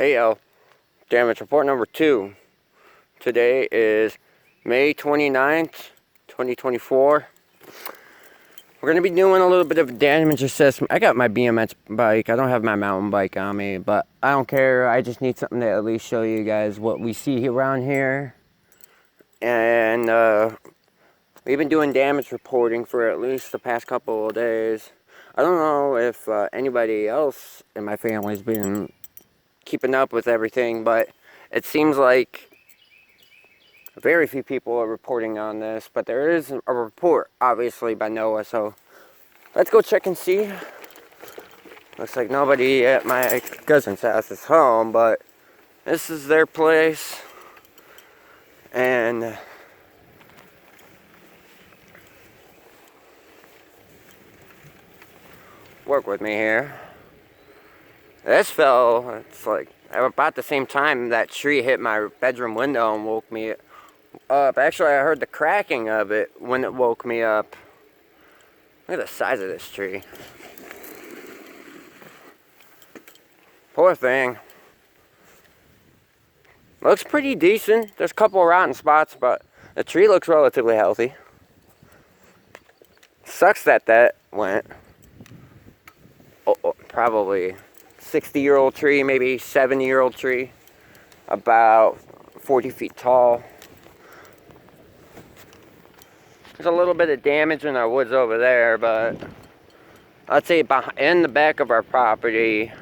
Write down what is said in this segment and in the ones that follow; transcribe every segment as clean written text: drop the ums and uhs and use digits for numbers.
Hey yo, damage report number 2. Today is May 29th, 2024. We're going to be doing a little bit of damage assessment. I got my BMX bike. I don't have my mountain bike on me, but I don't care. I just need something to at least show you guys what we see around here. And we've been doing damage reporting for at least the past couple of days. I don't know if anybody else in my family's been keeping up with everything, but it seems like very few people are reporting on this, but there is a report obviously by Noah, so let's go check and see. Looks like nobody at my cousin's house is home, but this is their place, and work with me here. This fell, it's like about the same time that tree hit my bedroom window and woke me up. Actually, I heard the cracking of it when it woke me up. Look at the size of this tree. Poor thing. Looks pretty decent. There's a couple of rotten spots, but the tree looks relatively healthy. Sucks that went. Probably 60-year-old tree, maybe 70-year-old tree, about 40 feet tall. There's a little bit of damage in our woods over there, but I'd say in the back of our property,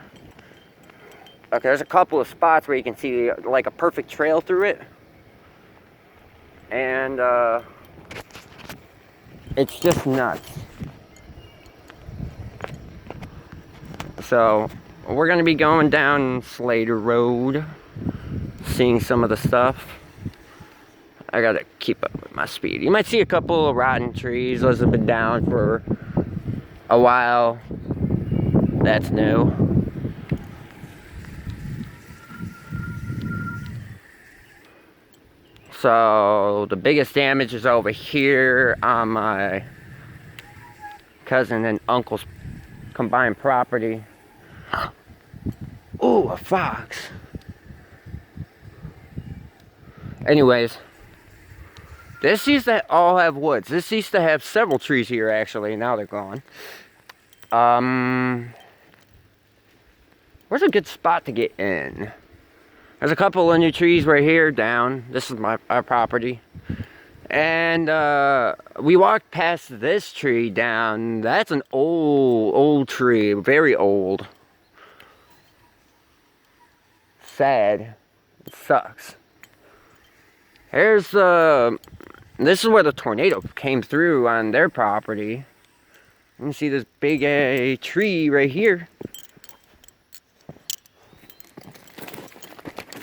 okay, there's a couple of spots where you can see like a perfect trail through it, and it's just nuts. So we're going to be going down Slater Road, seeing some of the stuff. I got to keep up with my speed. You might see a couple of rotten trees. Those have been down for a while. That's new. So the biggest damage is over here on my cousin and uncle's combined property. Ooh, a fox. Anyways, this used to all have woods. This used to have several trees here, actually. Now they're gone. Where's a good spot to get in? There's a couple of new trees right here down. This is our property. And we walked past this tree down. That's an old tree. Very old. Sad. It sucks. Here's this is where the tornado came through on their property. You can see this big tree right here.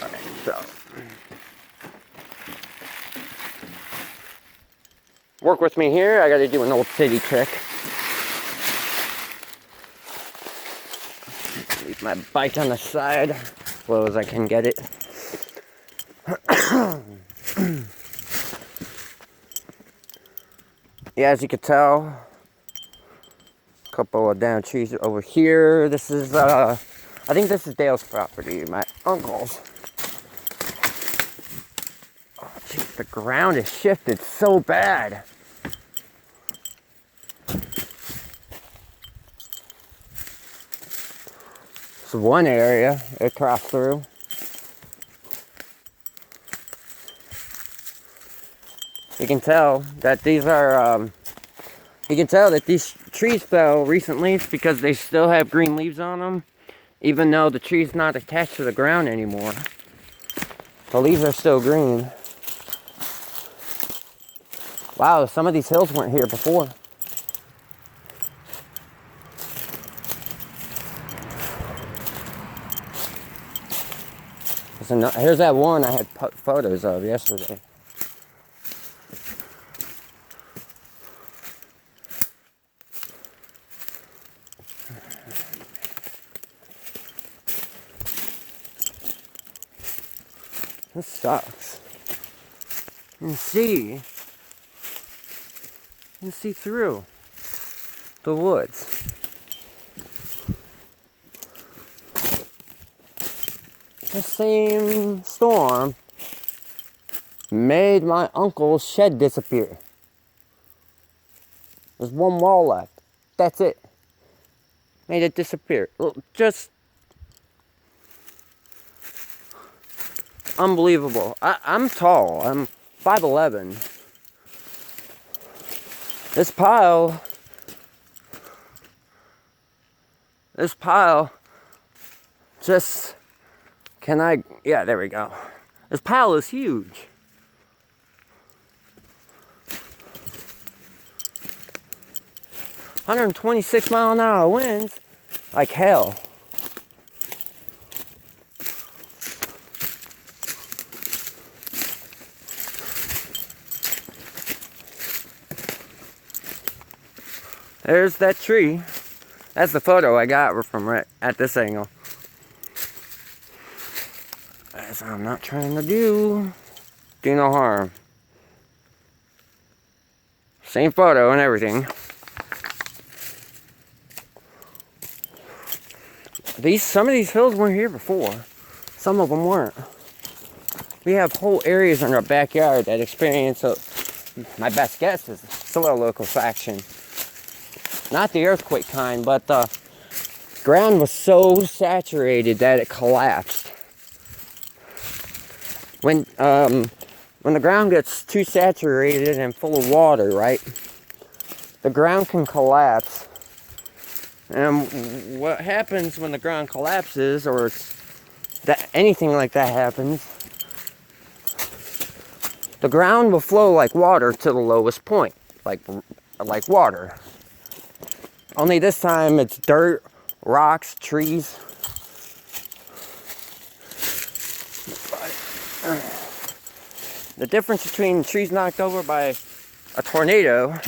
Alright, so work with me here. I gotta do an old city trick. Leave my bike on the side as low as I can get it. Yeah, as you can tell, a couple of down trees over here. This is, I think this is Dale's property, my uncle's. Oh, jeez, the ground has shifted so bad. This is one area it crossed through. You can tell that these are, you can tell that these trees fell recently because they still have green leaves on them, even though the tree's not attached to the ground anymore. The leaves are still green. Wow, some of these hills weren't here before. Here's that one I had photos of yesterday. This sucks. You can see through the woods. the same storm made my uncle's shed disappear. There's one wall left. That's it. Made it disappear. Just unbelievable. I'm tall. I'm 5'11". This pile just, yeah, there we go. This pile is huge. $126-mile-an-hour winds, like hell. There's that tree. That's the photo I got from right at this angle. As I'm not trying to do no harm. Same photo and everything. Some of these hills weren't here before. Some of them weren't. We have whole areas in our backyard that experience my best guess is soil liquefaction. Not the earthquake kind, but the ground was so saturated that it collapsed. When the ground gets too saturated and full of water, right, the ground can collapse. And what happens when the ground collapses, or that anything like that happens, the ground will flow like water to the lowest point, like water. Only this time it's dirt, rocks, trees. The difference between trees knocked over by a tornado,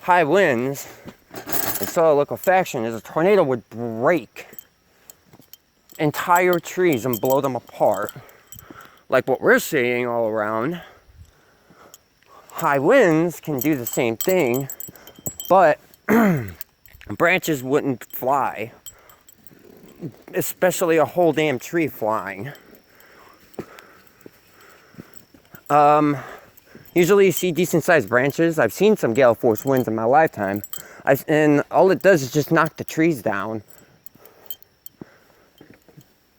high winds, and soil liquefaction is a tornado would break entire trees and blow them apart. Like what we're seeing all around. High winds can do the same thing, but branches wouldn't fly, especially a whole damn tree flying. Usually you see decent sized branches. I've seen some gale force winds in my lifetime, and all it does is just knock the trees down.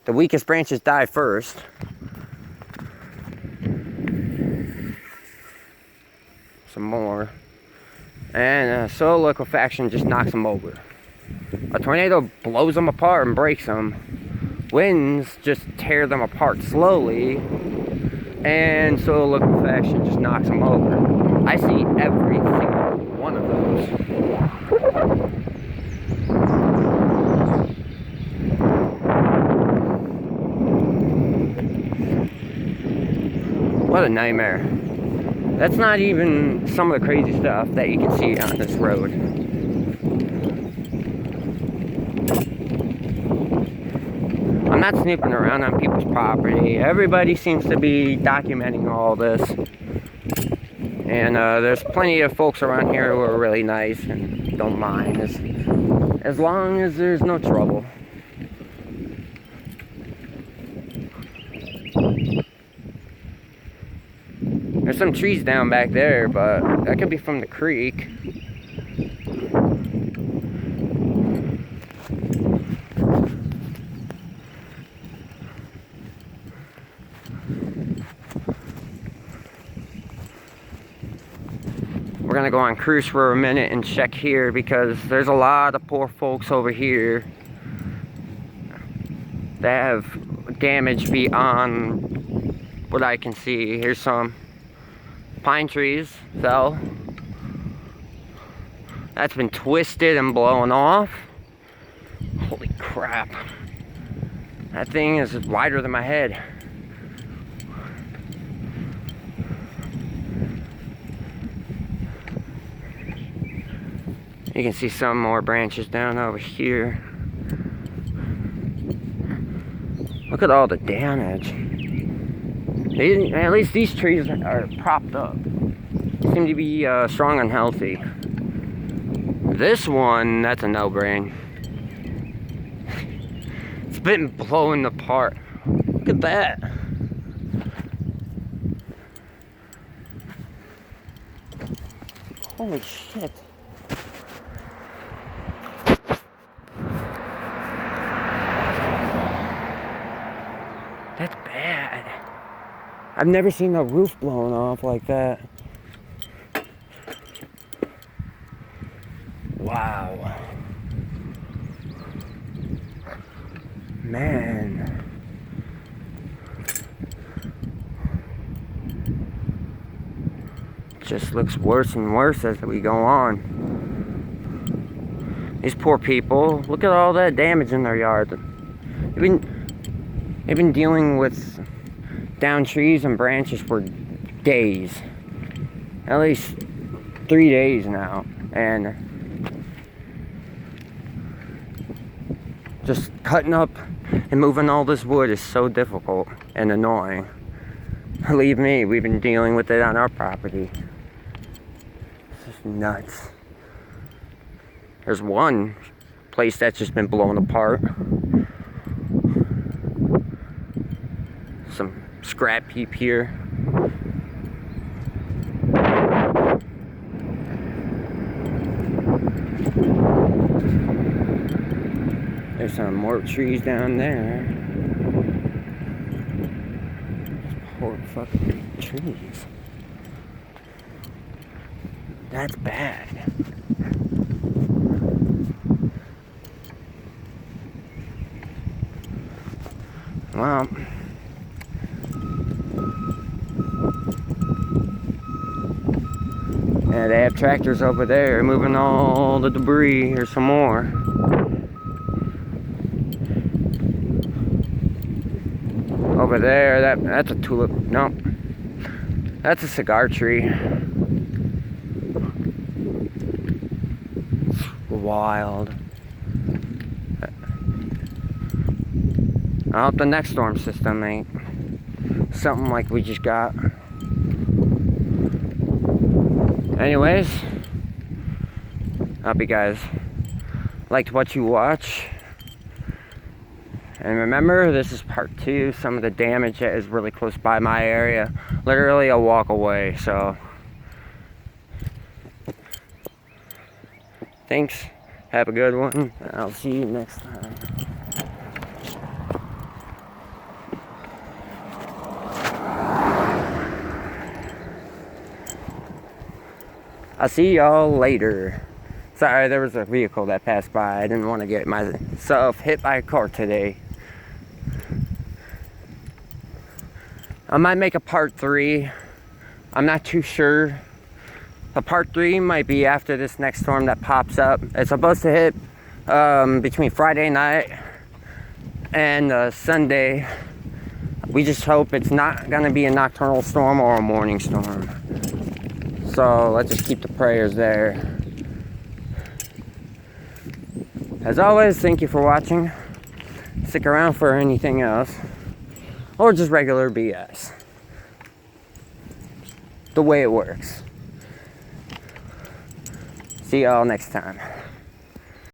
The weakest branches die first. Some more. And soil liquefaction just knocks them over. A tornado blows them apart and breaks them. Winds just tear them apart slowly. And soil liquefaction just knocks them over. I see every single one of those. What a nightmare. That's not even some of the crazy stuff that you can see on this road. I'm not snooping around on people's property. Everybody seems to be documenting all this. And there's plenty of folks around here who are really nice and don't mind as long as there's no trouble. There's some trees down back there, but that could be from the creek. We're gonna go on cruise for a minute and check here because there's a lot of poor folks over here that have damage beyond what I can see. Here's some pine trees fell. That's been twisted and blown off. Holy crap. That thing is wider than my head. You can see some more branches down over here. Look at all the damage. At least these trees are propped up. They seem to be strong and healthy. This one, that's a no-brain. It's been blown apart. Look at that. Holy shit. That's bad. I've never seen a roof blown off like that. Wow. Man. Just looks worse and worse as we go on. These poor people, look at all that damage in their yard. They've been dealing with down trees and branches for days. At least 3 days now. And just cutting up and moving all this wood is so difficult and annoying. Believe me, we've been dealing with it on our property. It's just nuts. There's one place that's just been blown apart. Some scrap heap here. There's some more trees down there. Poor fucking trees. That's bad. Well, yeah, they have tractors over there moving all the debris. Here's some more. Over there, that's a tulip. No, that's a cigar tree. It's wild. I hope the next storm system ain't something like we just got. Anyways, I hope you guys liked what you watch. And remember, this is part 2. Some of the damage that is really close by my area. Literally a walk away, so. Thanks. Have a good one. I'll see you next time. I'll see y'all later. Sorry, there was a vehicle that passed by. I didn't want to get myself hit by a car today. I might make a part 3. I'm not too sure. A part 3 might be after this next storm that pops up. It's supposed to hit between Friday night and Sunday. We just hope it's not going to be a nocturnal storm or a morning storm. So let's just keep the prayers there. As always, thank you for watching. Stick around for anything else. Or just regular BS. The way it works. See y'all next time.